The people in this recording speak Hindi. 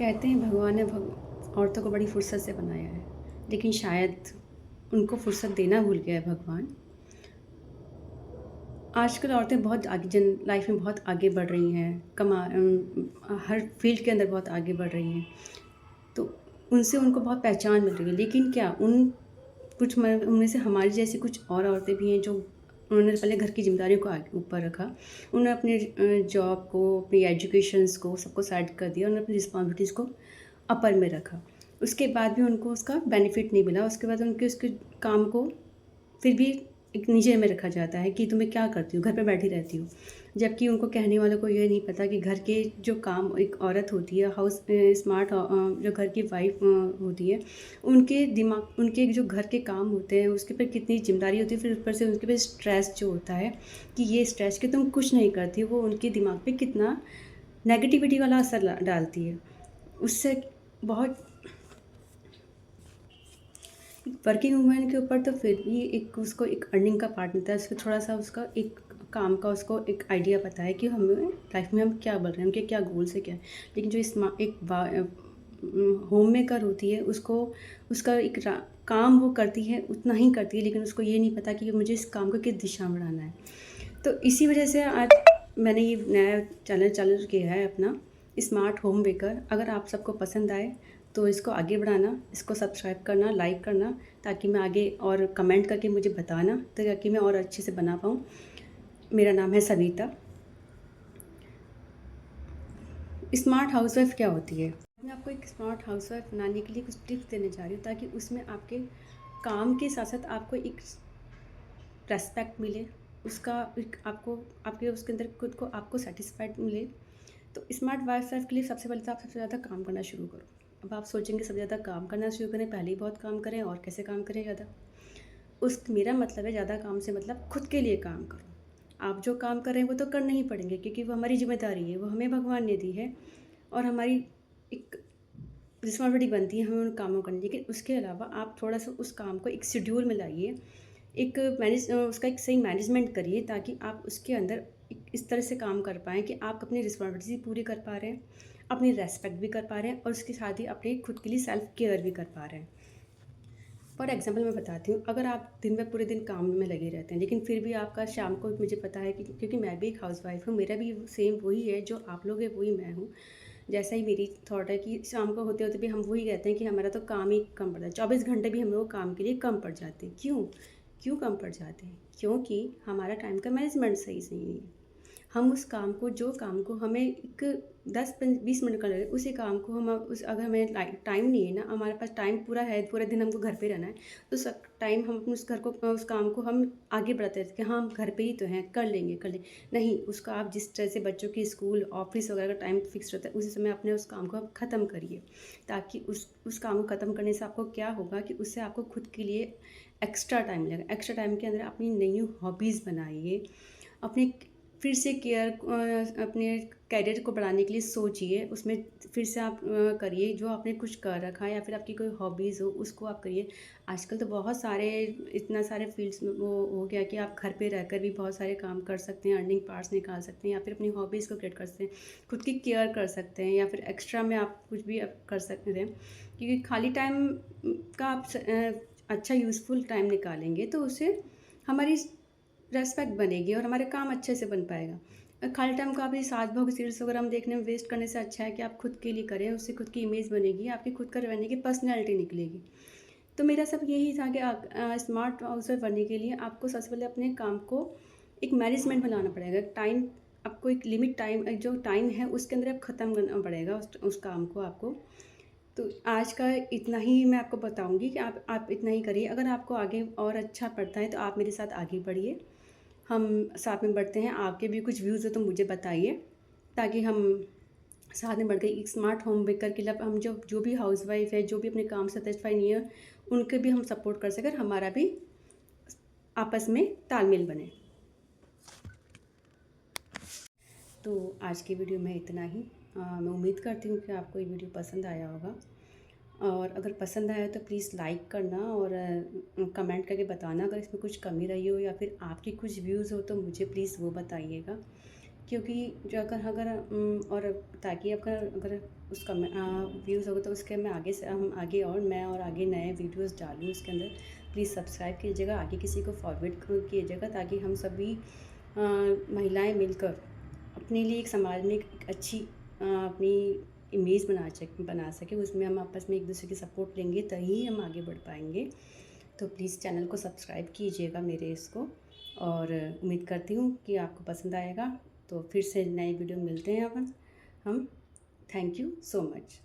कहते हैं भगवान ने औरतों को बड़ी फुर्सत से बनाया है, लेकिन शायद उनको फुर्सत देना भूल गया है भगवान। आजकल औरतें बहुत आगे जन लाइफ में बहुत आगे बढ़ रही हैं, हर फील्ड के अंदर बहुत आगे बढ़ रही हैं। तो उनसे उनको बहुत पहचान मिल रही है, लेकिन क्या उन कुछ म उनमें से हमारी जैसी कुछ और औरतें भी हैं जो उन्होंने पहले घर की ज़िम्मेदारियों को आगे ऊपर रखा। उन्होंने अपने जॉब को, अपनी एजुकेशंस को, सबको साइड कर दिया। उन्होंने अपनी रिस्पॉन्सिबिलिटीज़ को अपर में रखा। उसके बाद भी उनको उसका बेनिफिट नहीं मिला। उसके बाद उनके उसके काम को फिर भी एक नीचे में रखा जाता है कि तुम्हें क्या करती हो, घर पे बैठी रहती हो। जबकि उनको कहने वालों को ये नहीं पता कि घर के जो काम एक औरत होती है, जो घर की वाइफ होती है, उनके जो घर के काम होते हैं उसके ऊपर कितनी ज़िम्मेदारी होती है। फिर ऊपर से उनके पे स्ट्रेस जो होता है कि ये स्ट्रेस कि तुम कुछ नहीं करती हो, वो उनके दिमाग पे कितना नेगेटिविटी वाला असर डालती है। उससे बहुत वर्किंग वूमेन के ऊपर तो फिर भी एक उसको एक अर्निंग का पार्ट मिलता है। उसको थोड़ा-सा उसका एक काम का उसको एक आइडिया पता है कि हमें लाइफ में हम क्या बढ़ रहे हैं, उनके क्या गोल्स है, क्या है। लेकिन जो होममेकर होती है, उसको उसका एक काम वो करती है, उतना ही करती है, लेकिन उसको ये नहीं पता कि मुझे इस काम को किस दिशा में बढ़ाना है। तो इसी वजह से आज मैंने ये नया चैनल चालू किया है अपना, स्मार्ट होम बेकर। अगर आप सबको पसंद आए तो इसको आगे बढ़ाना, इसको सब्सक्राइब करना, लाइक करना, ताकि मैं आगे और कमेंट करके मुझे बताना, ताकि मैं और अच्छे से बना पाऊँ। मेरा नाम है सविता। स्मार्ट हाउसवाइफ क्या होती है? मैं आपको एक स्मार्ट हाउसवाइफ बनाने के लिए कुछ टिप्स देने जा रही हूँ, ताकि उसमें आपके काम के साथ साथ आपको एक रेस्पेक्ट मिले, उसका एक आपको आपके उसके अंदर खुद को आपको सेटिस्फाइड मिले। तो स्मार्ट वाइफ के लिए सबसे पहले तो आप सबसे ज़्यादा काम करना शुरू करो। अब आप सोचेंगे सबसे ज़्यादा काम करना शुरू करें, पहले ही बहुत काम करें और कैसे काम करें ज़्यादा। मेरा मतलब है ज़्यादा काम से मतलब खुद के लिए काम करो। आप जो काम कर रहे हैं वो तो करने ही पड़ेंगे, क्योंकि वो हमारी ज़िम्मेदारी है, वो हमें भगवान ने दी है और हमारी एक रिस्पॉन्सिबिलिटी बनती है हमें उन कामों करनी। लेकिन उसके अलावा आप थोड़ा-सा उस काम को एक शेड्यूल में लाइए, उसका एक सही मैनेजमेंट करिए, ताकि आप उसके अंदर एक इस तरह से काम कर पाएँ कि आप अपनी रिस्पॉन्सिबिलिटी पूरी कर पा रहे हैं, अपनी रेस्पेक्ट भी कर पा रहे हैं और उसके साथ ही अपने खुद के लिए सेल्फ केयर भी कर पा रहे हैं। फॉर एग्ज़ाम्पल मैं बताती हूँ, अगर आप दिन में पूरे दिन काम में लगे रहते हैं, लेकिन फिर भी आपका शाम को, मुझे पता है कि क्योंकि मैं भी एक हाउसवाइफ़ हूँ, मेरा भी सेम वही है जो आप लोग हैं, वही मैं हूँ। जैसा ही मेरी थॉट है कि शाम को होते-होते भी हम वही कहते हैं कि हमारा तो काम ही कम पड़ता है। 24 घंटे भी हमें वो काम के लिए कम पड़ जाते हैं। क्यों? क्यों कम पड़ जाते हैं? क्योंकि हमारा टाइम का मैनेजमेंट सही से नहीं है। हम उस काम को जो काम को हमें एक 10-20 मिनट का लगे, उसी काम को हम उस अगर हमें टाइम नहीं है ना, हमारे पास टाइम पूरा है, पूरे दिन हमको घर पे रहना है, तो टाइम हम अपने उस काम को हम आगे बढ़ाते रहते हैं कि हाँ, हम घर पे ही तो हैं, कर लेंगे, कर लेंगे। नहीं, उसका आप जिस तरह से बच्चों की स्कूल, ऑफिस वगैरह का टाइम फिक्स रहता है, उसी समय अपने उस काम को आप ख़त्म करिए, ताकि उस काम को ख़त्म करने से आपको क्या होगा कि उससे आपको खुद के लिए एक्स्ट्रा टाइम मिलेगा। एक्स्ट्रा टाइम के अंदर अपनी नई हॉबीज़ बनाइए, अपने फिर से अपने करियर को बढ़ाने के लिए सोचिए, उसमें फिर से आप करिए जो आपने कुछ कर रखा है, या फिर आपकी कोई हॉबीज़ हो उसको आप करिए। आजकल तो बहुत सारे इतना सारे फील्ड्स में वो हो गया कि आप घर पे रहकर भी बहुत सारे काम कर सकते हैं, अर्निंग पार्ट्स निकाल सकते हैं, या फिर अपनी हॉबीज़ को क्रिएट कर सकते हैं, खुद की केयर कर सकते हैं, या फिर एक्स्ट्रा में आप कुछ भी आप कर सकते हैं। क्योंकि खाली टाइम का आप अच्छा यूज़फुल टाइम निकालेंगे तो उससे हमारी रेस्पेक्ट बनेगी और हमारे काम अच्छे से बन पाएगा। खाली टाइम को आप ये सास बहू की सीरीज़ वगैरह हम देखने में वेस्ट करने से अच्छा है कि आप खुद के लिए करें, उससे खुद की इमेज बनेगी, आपकी खुद का रहने की पर्सनैलिटी निकलेगी। तो मेरा सब यही था कि स्मार्ट हाउसवाइफ बनने के लिए आपको सबसे पहले अपने काम को एक मैनेजमेंट बनाना पड़ेगा। टाइम आपको एक लिमिट टाइम, जो टाइम है उसके अंदर आप ख़त्म करना पड़ेगा उस काम को आपको। तो आज का इतना ही मैं आपको बताऊँगी कि आप इतना ही करिए। अगर आपको आगे और अच्छा पड़ता है तो आप मेरे साथ आगे बढ़िए। हम साथ में बढ़ते हैं। आपके भी कुछ व्यूज़ हो तो मुझे बताइए, ताकि हम साथ में बढ़ के एक स्मार्ट होम मेकर के लिए हम जो जो भी हाउसवाइफ़ है, जो भी अपने काम से सैटिस्फाई नहीं है, उनके भी हम सपोर्ट कर सकें, हमारा भी आपस में तालमेल बने। तो आज की वीडियो में इतना ही। मैं उम्मीद करती हूँ कि आपको ये वीडियो पसंद आया होगा, और अगर पसंद आया तो प्लीज़ लाइक करना और कमेंट करके बताना अगर इसमें कुछ कमी रही हो, या फिर आपकी कुछ व्यूज़ हो तो मुझे प्लीज़ वो बताइएगा। क्योंकि जो अगर अगर और ताकि अगर अगर उसका व्यूज़ होगा तो उसके मैं आगे से हम आगे और मैं और आगे नए वीडियोस डालूँ उसके अंदर। प्लीज़ सब्सक्राइब कीजिएगा, आगे किसी को फॉरवर्ड कीजिएगा, ताकि हम सभी महिलाएं मिलकर अपने लिए एक समाज में एक अच्छी अपनी इमेज बना सकें। उसमें हम आपस में एक दूसरे की सपोर्ट लेंगे तभी हम आगे बढ़ पाएंगे। तो प्लीज़ चैनल को सब्सक्राइब कीजिएगा मेरे इसको, और उम्मीद करती हूँ कि आपको पसंद आएगा। तो फिर से नए वीडियो मिलते हैं अपन हम। Thank you so much.